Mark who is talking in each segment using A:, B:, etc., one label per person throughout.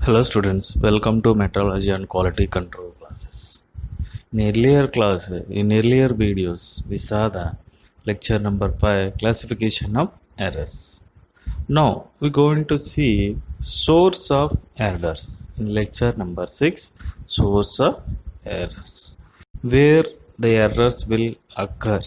A: Hello students, welcome to metrology and quality control classes. In earlier videos, we saw the lecture number 5, classification of errors. Now we're going to see source of errors in lecture number 6, source of errors, where the errors will occur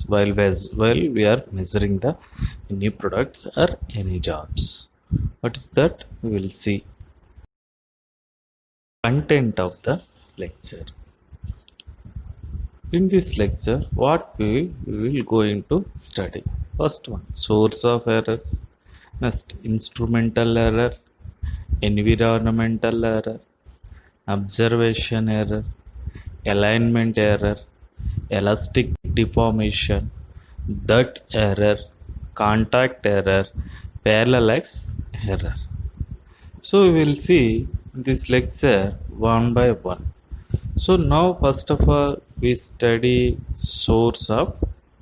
A: while we are measuring the any products or any jobs. What is that? We will see content of the lecture. In this lecture, what we will going to study. First one, source of errors. Next, instrumental error, environmental error, observation error, alignment error, elastic deformation, dirt error, contact error, parallax error. So we will see this lecture one by one. So now first of all we study source of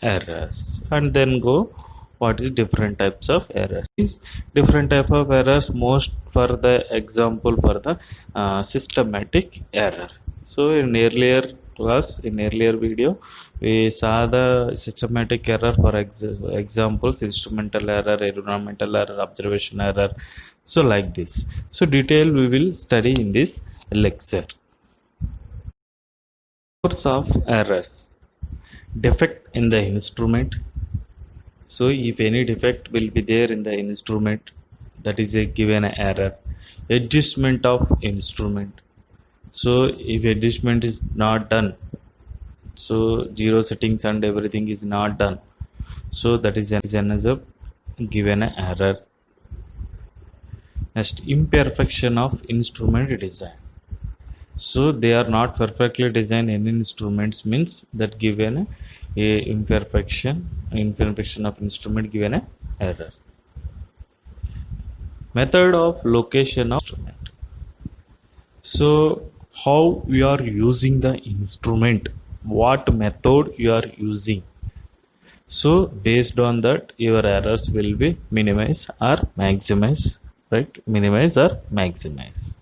A: errors and then go what is different types of errors. These different type of errors most for the example for the systematic error. So in earlier class, in earlier video, we saw the systematic error for examples, instrumental error, environmental error, observation error. So like this. So detail we will study in this lecture. Source of errors. Defect in the instrument. So if any defect will be there in the instrument, that is a given error. Adjustment of instrument. So if adjustment is not done, so zero settings and everything is not done, so that is another given error. Next, imperfection of instrument design. So they are not perfectly designed in instruments means that given a imperfection of instrument given a error. Method of location of instrument. So how we are using the instrument, what method you are using. So based on that your errors will be minimize or maximize, right? Minimize or maximize.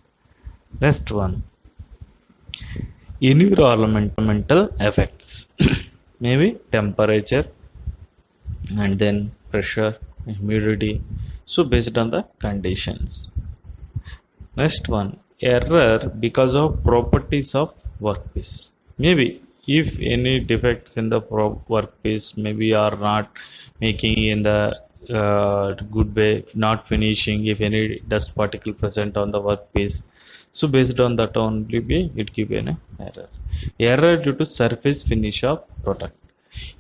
A: Next one, environmental effects. Maybe temperature and then pressure, humidity. So based on the conditions. Next one, error because of properties of workpiece. Maybe if any defects in the workpiece, maybe are not making in the good way, not finishing, if any dust particle present on the workpiece, so based on that only be it give an error. Error due to surface finish of product.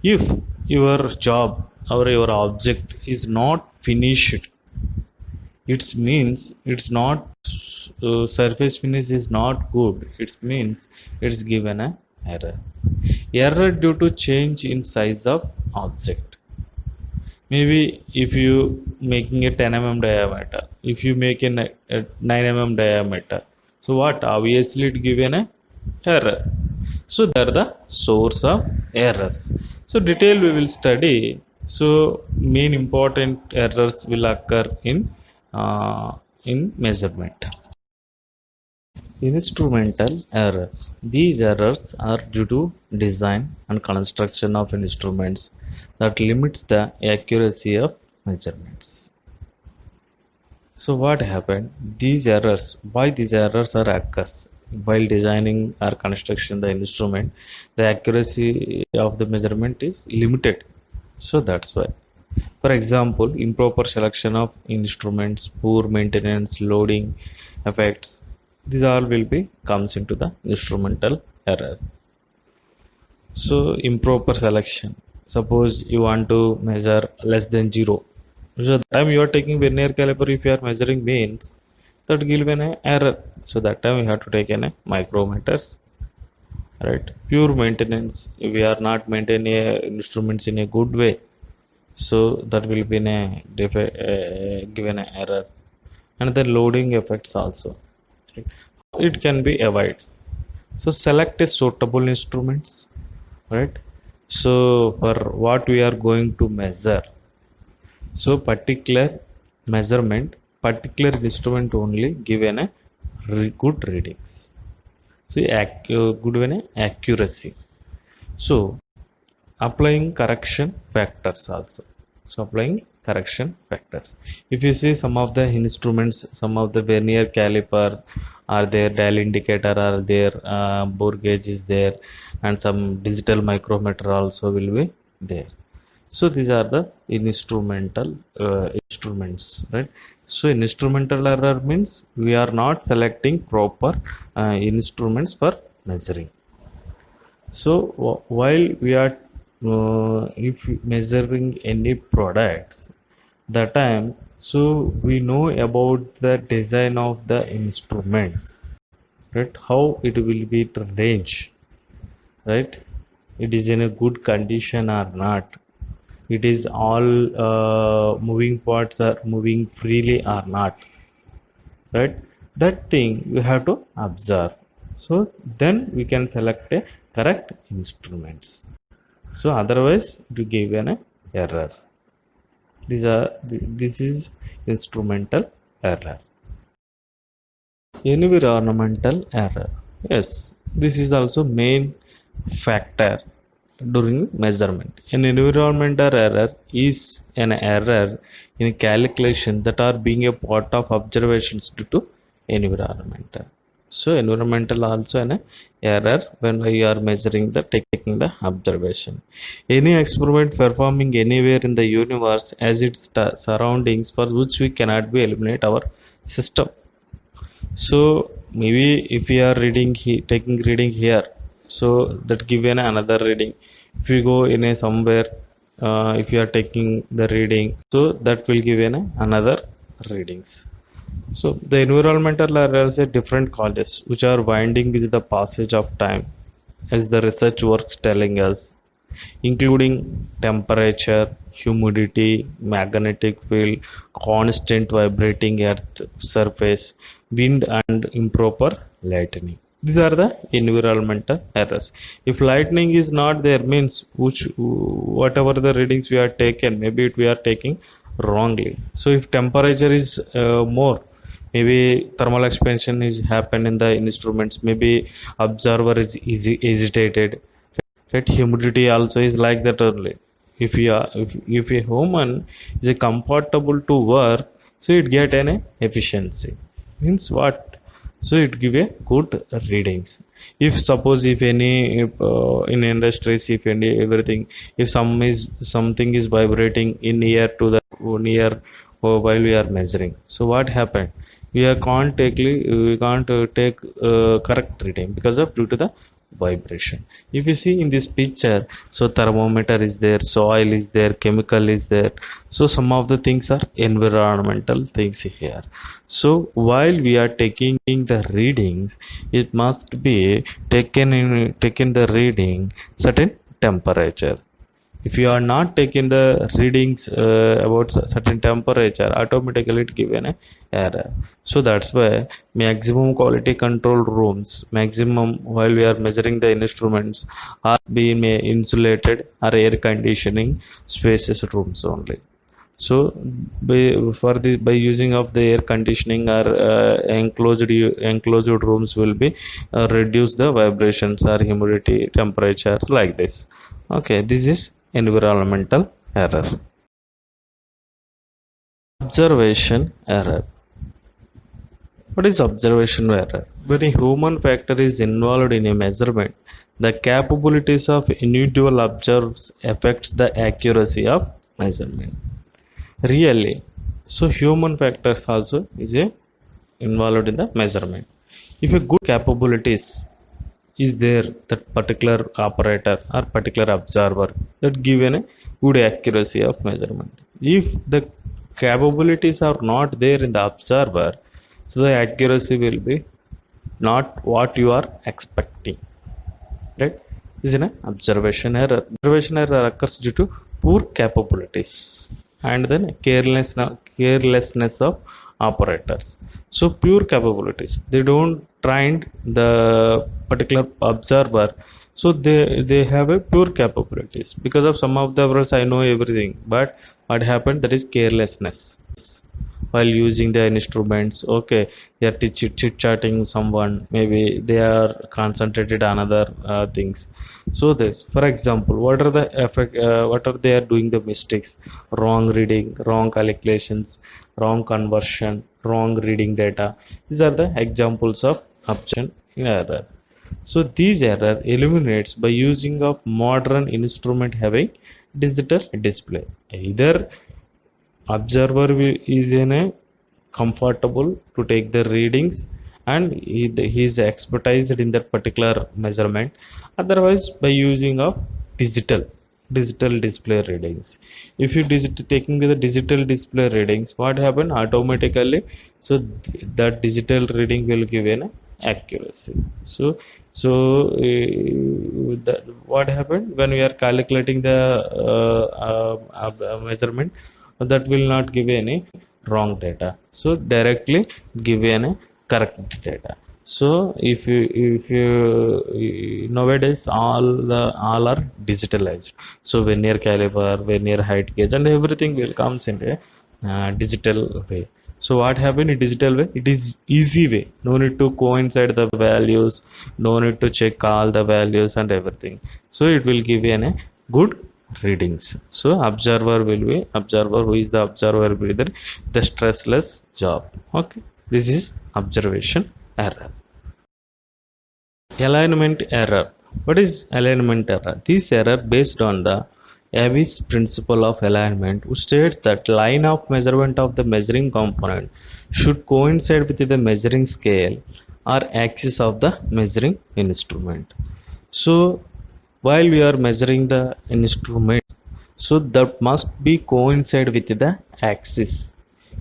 A: If your job or your object is not finished, it means it's not surface finish is not good, it means it's given a error. Error due to change in size of object. Maybe if you making a 10 mm diameter, if you make a 9 mm diameter, so what obviously it given a error. So they are the source of errors. So detail we will study. So main important errors will occur in measurement. Instrumental error. These errors are due to design and construction of instruments that limits the accuracy of measurements. So what happened? These errors, why these errors are occurs? While designing or construction the instrument, the accuracy of the measurement is limited. So that's why. For example, improper selection of instruments, poor maintenance, loading effects, these all will be comes into the instrumental error. So improper selection. Suppose you want to measure less than 0. So the time you are taking vernier caliper, if you are measuring means, that will be an error. So that time you have to take a micrometers. Right. Pure maintenance. If we are not maintaining instruments in a good way, so that will be a given an error. And the loading effects also, right? It can be avoided. So select a suitable instruments, right? So for what we are going to measure, so particular measurement, particular instrument only given a good readings. So good when accuracy. So applying correction factors also. So applying correction factors, if you see some of the instruments, some of the vernier caliper are there, dial indicator are there, bore gauge is there, and some digital micrometer also will be there. So these are the instrumental instruments, right? So instrumental error means we are not selecting proper instruments for measuring. So while we are if measuring any products, the time, so we know about the design of the instruments, right? How it will be range, right? It is in a good condition or not, it is all moving parts are moving freely or not, right? That thing we have to observe, so then we can select a correct instruments. So otherwise it will give an error. This is instrumental error. Environmental error, yes, this is also main factor during measurement. An environmental error is an error in calculation that are being a part of observations due to environmental. So environmental also an error when we are measuring the taking the observation. Any experiment performing anywhere in the universe as its surroundings for which we cannot be eliminate our system. So maybe if we are reading taking reading here, so that given another reading. If you go in a somewhere, if you are taking the reading, so that will give another readings. So the environmental errors are different causes which are winding with the passage of time, as the research works telling us, including temperature, humidity, magnetic field, constant vibrating earth surface, wind, and improper lightning. These are the environmental errors. If lightning is not there, means whatever the readings we are taken, maybe we are taking wrongly. So if temperature is more, maybe thermal expansion is happened in the instruments, maybe observer is agitated, right? Humidity also is like that only. If you are if a human is comfortable to work, so it get an efficiency, means what? So it give a good readings. If suppose if any in industries, if any everything, if something is vibrating in near to the near while we are measuring, so what happened? We can't take correct reading because of due to the vibration. If you see in this picture, so thermometer is there, soil is there, chemical is there. So some of the things are environmental things here. So while we are taking the readings, it must be taken the reading certain temperature. If you are not taking the readings about certain temperature, automatically it give an error. So that's why maximum quality control rooms, maximum while we are measuring the instruments, are being insulated or air conditioning spaces rooms only. So by using of the air conditioning or enclosed rooms will be reduce the vibrations or humidity temperature like this. Okay, this is environmental error. Observation error. What is observation error? When a human factor is involved in a measurement, the capabilities of individual observers affects the accuracy of measurement. Really, so human factors also is involved in the measurement. If a good capabilities is there, that particular operator or particular observer, that given a good accuracy of measurement. If the capabilities are not there in the observer, so the accuracy will be not what you are expecting, right? Is an observation error. Observation error occurs due to poor capabilities and then carelessness of operators. So pure capabilities, they don't trained the particular observer, so they have a pure capabilities. Because of some of the others I know everything, but what happened, that is carelessness. while using the instruments. Okay, they are chit chatting someone, maybe they are concentrated on other things. So this, for example, what are the effect, what are they are doing the mistakes? Wrong reading, wrong calculations, wrong conversion, wrong reading data. These are the examples of observation error. So these error eliminates by using of modern instrument having digital display. Either observer is in a comfortable to take the readings and he is expertised in that particular measurement. Otherwise, by using of digital display readings. If you taking the digital display readings, what happen automatically? So that digital reading will give an accuracy. That what happened when we are calculating the measurement, that will not give any wrong data, so directly give any correct data. So if you nowadays all are digitalized, so vernier caliper, vernier height gauge and everything will comes in a digital way. So what happened in digital way? It is easy way, no need to coincide the values, no need to check all the values and everything, so it will give you a good readings. So observer who is the observer will be the stressless job. Okay, this is observation error. Alignment error. What is alignment error? This error based on the Avis principle of alignment, which states that line of measurement of the measuring component should coincide with the measuring scale or axis of the measuring instrument. So while we are measuring the instrument, so that must be coincide with the axis.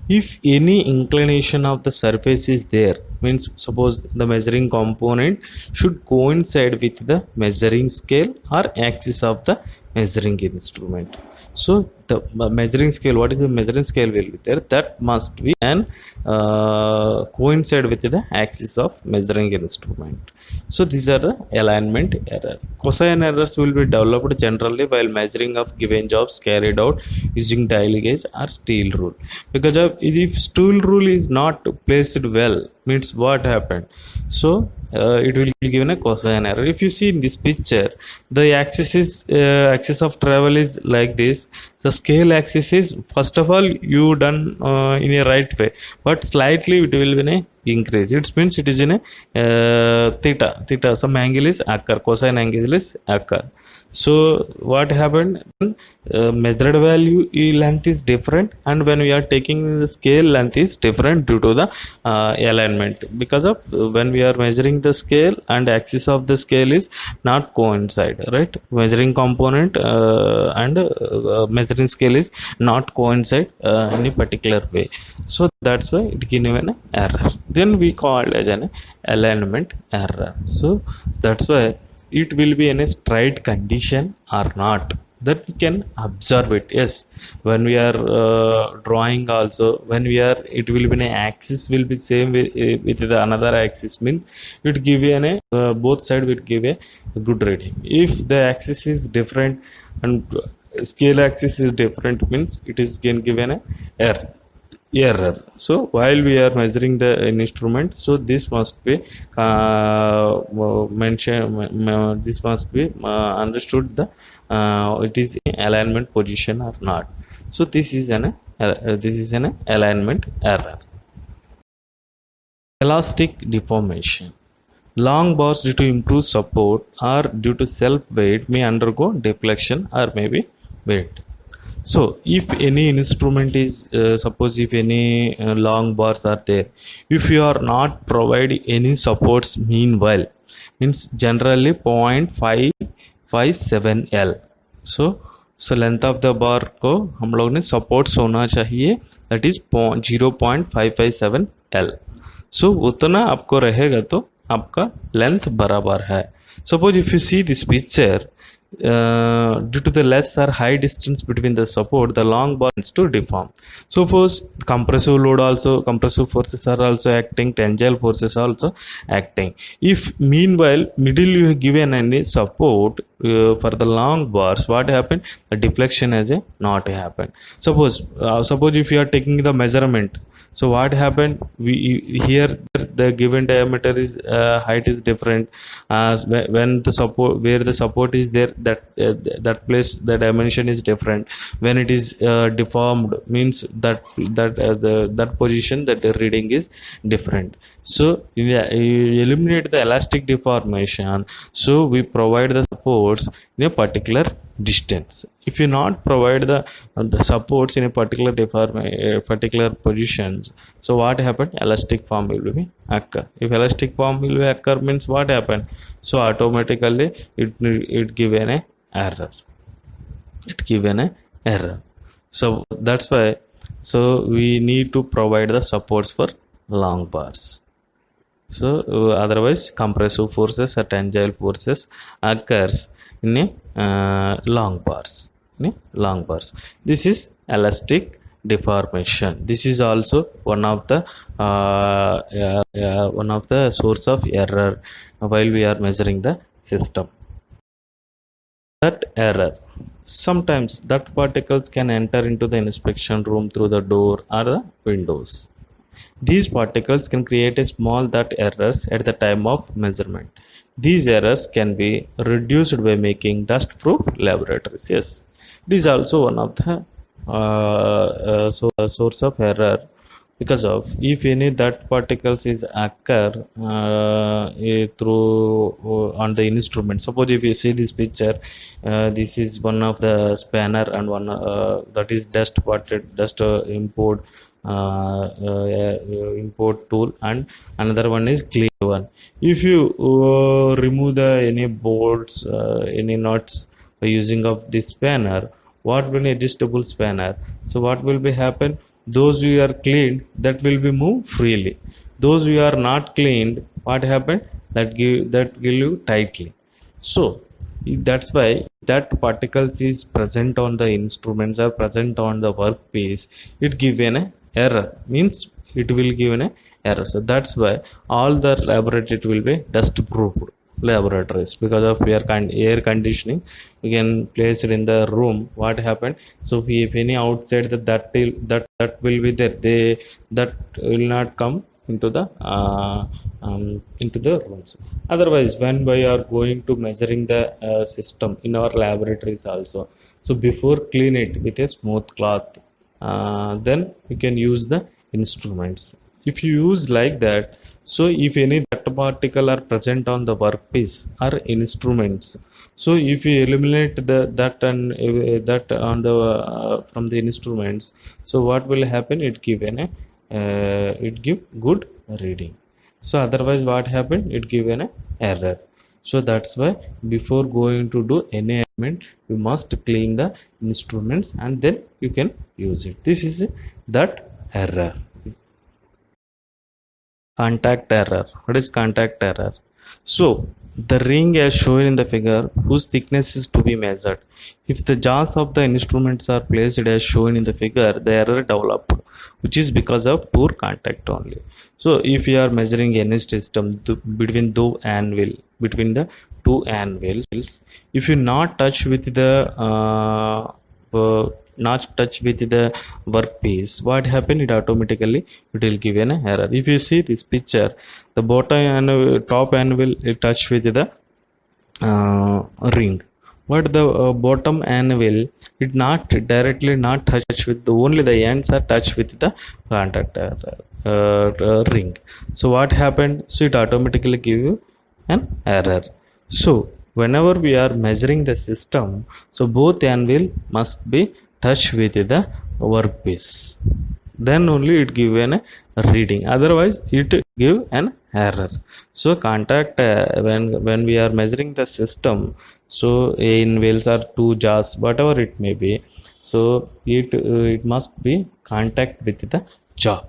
A: If any inclination of the surface is there, means suppose the measuring component should coincide with the measuring scale or axis of the measuring instrument. So the measuring scale, what is the measuring scale will be there, that must be and coincide with the axis of measuring instrument. So these are the alignment error. Cosine errors will be developed generally while measuring of given jobs carried out using dial gauge or steel rule. Because of if steel rule is not placed well, means what happened? So it will be given a cosine error. If you see in this picture, the axis of travel is like this. The scale axis is, first of all, you done in a right way, but slightly it will be in a increase. It means it is in a theta. Some angle is occur, cosine angle is occur. So what happened? Measured value length is different, and when we are taking the scale, length is different due to the alignment. Because of when we are measuring the scale and axis of the scale is not coincide, right? Measuring component and measuring scale is not coincide in a particular way. So that's why it gives an error. Then we call it as an alignment error. So that's why it will be in a straight condition or not, that we can observe it. Yes, when we are drawing also, when we are, it will be an axis will be same with the another axis, means it give you an both side will give a good reading. If the axis is different and scale axis is different, means it is can give an error. So while we are measuring the instrument, so this must be mentioned, this must be understood, the it is in alignment position or not. So this is an alignment error. Elastic deformation. Long bars due to improved support or due to self weight may undergo deflection or maybe weight. So if any instrument is suppose if any long bars are there, if you are not providing any supports meanwhile, means generally 0.557 L. So length of the bar को हम लोग ने supports होना चाहिए, that is 0.557 L. सो उतना आपको रहेगा तो आपका लेंथ बराबर है. Suppose if you see this picture, due to the less or high distance between the support, the long bar tends to deform. Suppose compressive load also, compressive forces are also acting, tensile forces are also acting. If meanwhile middle you have given any support for the long bars, what happened? The deflection has not happened. Suppose if you are taking the measurement, So what happened, we here the given diameter is height is different. When the support, where the support is there, that place the dimension is different. When it is deformed, means that position, that the reading is different. So you eliminate the elastic deformation, so we provide the supports in a particular distance. If you not provide the supports in a particular positions, so what happened, elastic form will be occur. If elastic form will be occur, means what happened, so automatically it given a error, it given a error. So that's why, so we need to provide the supports for long bars. So otherwise compressive forces or tensile forces occurs in a long bars, in a long bars. This is elastic deformation. This is also one of the source of error while we are measuring the system. That error, sometimes that particles can enter into the inspection room through the door or the windows. These particles can create a small dot errors at the time of measurement. These errors can be reduced by making dust-proof laboratories. Yes, it is also one of the source of error, because of if any dot particles is occur through on the instrument. Suppose if you see this picture, this is one of the spanner, and one that is dust import import tool, and another one is clear one. If you remove the any bolts, any nuts by using of this spanner, what will be adjustable spanner, so what will be happen, those who are cleaned, that will be moved freely. Those who are not cleaned, what happened, that give you tightly. So that's why that particles is present on the instruments or present on the workpiece, it give an error, means it will give an error. So that's why all the laboratory will be dust proof laboratories, because of air conditioning we can place it in the room. What happened, so if any outside that will be there, that will not come into the rooms. Otherwise, when we are going to measuring the system in our laboratories also, so before clean it with a smooth cloth, then you can use the instruments. If you use like that, so if any dust particle are present on the workpiece or instruments, so if you eliminate that and that on the from the instruments, so what will happen, it it give good reading. So otherwise what happened, it give an error. So that's why before going to do any element, you must clean the instruments and then you can use it. This is that error. Contact error. What is contact error? So the ring as shown in the figure, whose thickness is to be measured. If the jaws of the instruments are placed as shown in the figure, the error developed, which is because of poor contact only. So if you are measuring any system between the two anvils, if you not touch with the workpiece, what happen, it automatically it will give an error. If you see this picture, the bottom and top anvil it touch with the ring, but the bottom anvil it not directly not touch with only the ends are touch with the contact ring. So what happened, so it automatically give you an error. So whenever we are measuring the system, so both anvil must be touch with the workpiece, then only it give an reading, otherwise it give an error. So contact when we are measuring the system, so in wheels are two jaws, whatever it may be, so it must be contact with the jaw.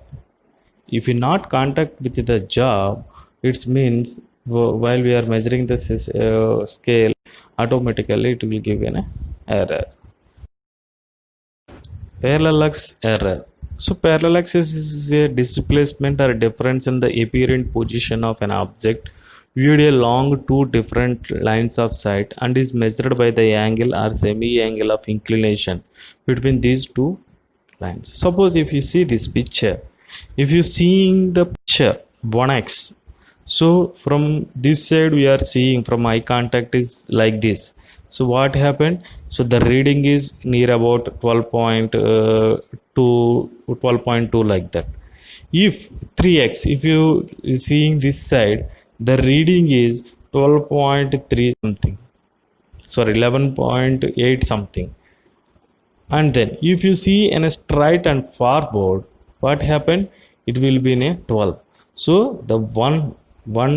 A: If you not contact with the jaw, it means while we are measuring the scale, automatically it will give an error. Parallax error. So parallax is a displacement or difference in the apparent position of an object viewed along two different lines of sight and is measured by the angle or semi-angle of inclination between these two lines. Suppose if you see this picture, If you seeing the picture 1x, so from this side we are seeing from eye contact is like this. So what happened? So the reading is near about 12.2 like that. If 3x, if you seeing this side, the reading is 12.3 something, sorry 11.8 something. And then if you see in a straight and forward, what happened? It will be in a 12. So the one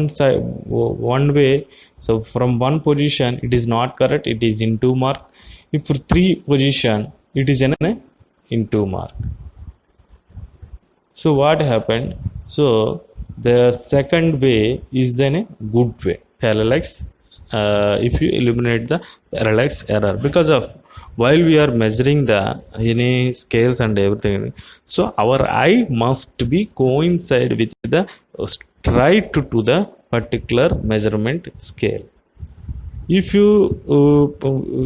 A: side, one way, so from one position it is not correct, it is in 2 mark. If for 3 position it is in 2 mark. So what happened? So the second way is then a good way, parallax. If you eliminate the parallax error, because of while we are measuring the any scales and everything, so our eye must be coincide with the straight to the particular measurement scale. If you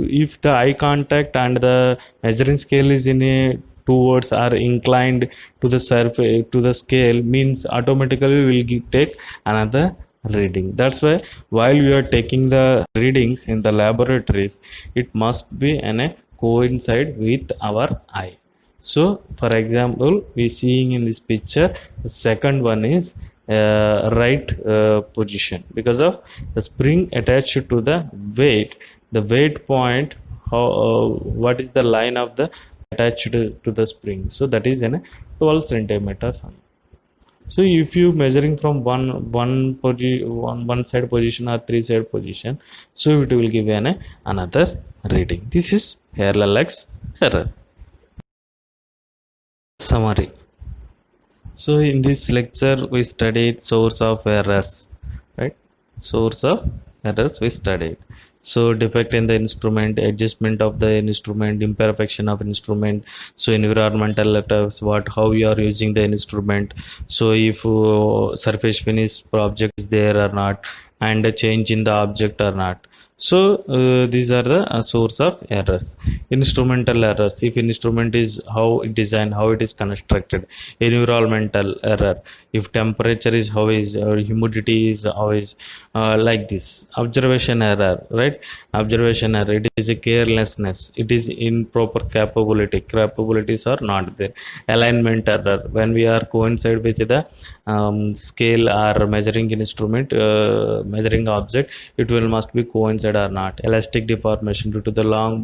A: if the eye contact and the measuring scale is in a towards are inclined to the surface to the scale, means automatically we will take another reading. That's why while we are taking the readings in the laboratories, it must be in a coincide with our eye. So for example, we seeing in this picture, the second one is right position, because of the spring attached to the weight, the weight point, how what is the line of the attached to the spring, so that is in 12 centimeters. So if you measuring from one side position or three side position, so it will give an another reading. This is parallax error. Summary. So in this lecture we studied source of errors, right? Source of errors we studied. So defect in the instrument, adjustment of the instrument, imperfection of instrument, so environmental letters, what how you are using the instrument, so if surface finish object is there or not, and a change in the object or not. So these are the source of errors. Instrumental errors, if instrument is how it designed, how it is constructed. Environmental error, if temperature is how is, or humidity is how is, like this. Observation error, right? Observation error, it is a carelessness, it is improper capabilities are not there. Alignment error, when we are coincide with the scale or measuring instrument, measuring object, it will must be coincide or not. Elastic deformation, due to the long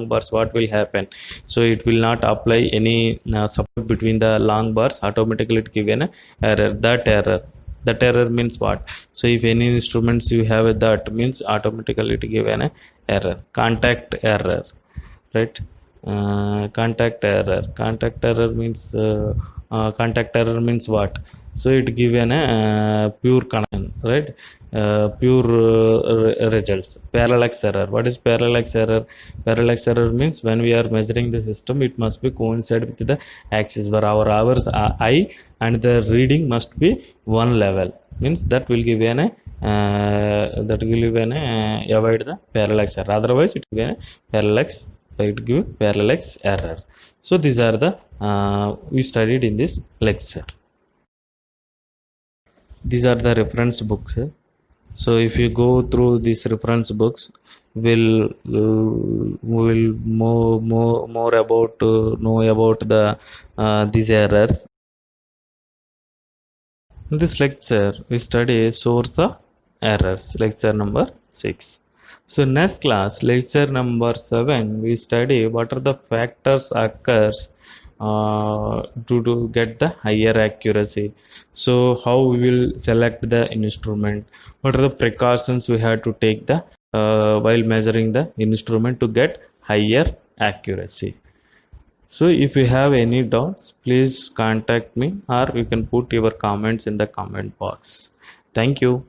A: bars, what will happen? So it will not apply any support between the long bars, automatically it give an error. That error means what? So if any instruments you have that, means automatically it give an error. Contact error, right? Contact error means what? So it give an pure connection, right? Pure results. Parallax error, what is parallax error? Parallax error means when we are measuring the system, it must be coincide with the axis where our hours eye and the reading must be one level, means that will give an avoid the parallax error, otherwise it will be a parallax, it give parallax error. So these are the we studied in this lecture. These are the reference books. So if you go through these reference books, will more about know about the these errors. In this lecture we study source of errors, lecture number 6. So next class, lecture number 7, we study what are the factors occurs to get the higher accuracy. So how we will select the instrument, what are the precautions we have to take the while measuring the instrument to get higher accuracy. So if you have any doubts, please contact me, or you can put your comments in the comment box. Thank you.